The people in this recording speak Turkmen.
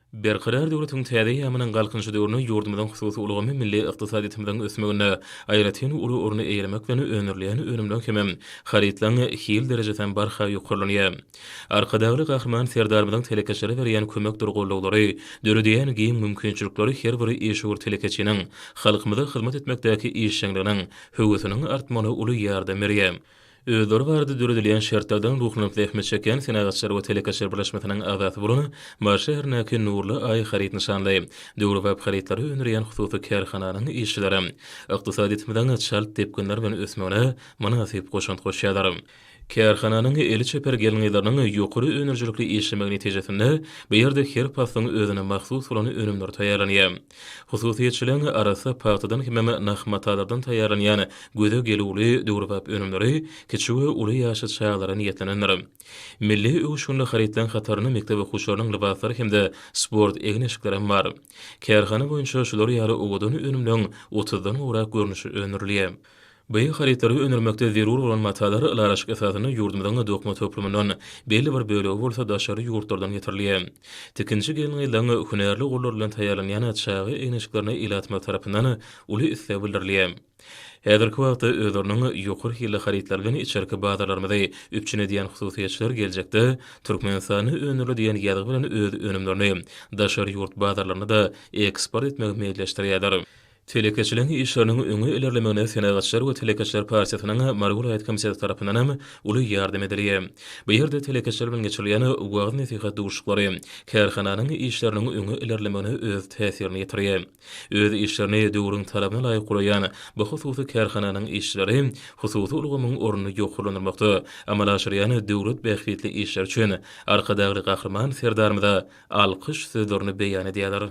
Berqarar döwletiň täze ýamynyň galkynjy döwrüne ýurdumyzyň hususy ulgamy milli ykdysadymyzyň ösmegine aýratyn uly urny eýlemek we öňürleýän önümden kemem haritlaň hil derejeden barha ýokurlanýar. Arkadagy gahrman serdarmyzyň telekeşlere berýän kömek durgullary, döredýän giň mümkinçilikleri her biri eşgur telekeçiniň halkymyza hyzmat etmekdäki işçiliginiň höwüsiniň artmagyna uly ýardam berýär. Özleri barada döredilen şertlerden ruhlanıp zähmet çeken senagatçylar we telekeşler birleşmesiniň azaty bolan Marşa hernäki nurly ay harit nişanly. Döwri web haritlary öňürleýän hususy kärhananyň işçileri, ykdysadytymyň çalt tepkinler bilen ösmegine manasyp goşant goşýarlar. Kärhananyň eli çeper gelňilarynyň ýokary öňürjülikli işlemegi netijesinde bu ýerde her pasyň özüne mahsus bolan önümler taýýarlanýar. Hususiýetçileň arasy paýtadan hemem nahmatalardan taýýarlanýan göze gelýuli döwrüp önümleri kiçik we uly ýaşy çağlara niýetlenenler. Milli öwüşünde haritlan hataryny mektep okuwçylarynyň libaslary hemde sport egneşikleri bar. Kärhana boýunça şular ýaly owadan önümden 30dan urak görnüşi öňürlýär. Bu haritary öňürmekde zerur bolan matalar ylaraşyk esasyny ýurdumyzyň dokma töplümünden belli bir bölegi bolsa daşary ýurtlardan getirilýär. Tekinji gelňilaryň hünärli gollar bilen taýýarlanýan çagy eňeşiklerine ilatma tarapyndan uly isse bildirilýär. Häzirki wagtda özleriniň ýokary hili haritlar bilen içerki bazarlarymyzda üpçüne diýen hususiýetçiler geljekde Türkmenistany öňürli diýen ýadyg bilen öz önümlerini daşary ýurt bazarlaryna da eksport etmegi meýilleşdirýärler. Telekeçiliň işleriniň öňe ilerlemegine senagatçylar we telekeçiler partiýasynyň Margulayat komissiyasy tarapyndan hem uly ýardam edilýär. Bu ýerde telekeçiler bilen geçirilýän wagt nesihat duşuklary kärhananyň işleriniň öňe ilerlemegine öz täsirini ýetirýär. Öz işlerini döwrüň talabyna laýyk guraýan bu hususy kärhananyň işçileri hususy ulgamyň ornuny ýokurlanmakda amalaşyrýan döwlet bähritli işler üçin arkadagy gahrman serdarmyda alkyş sözlerini beýan edýärler.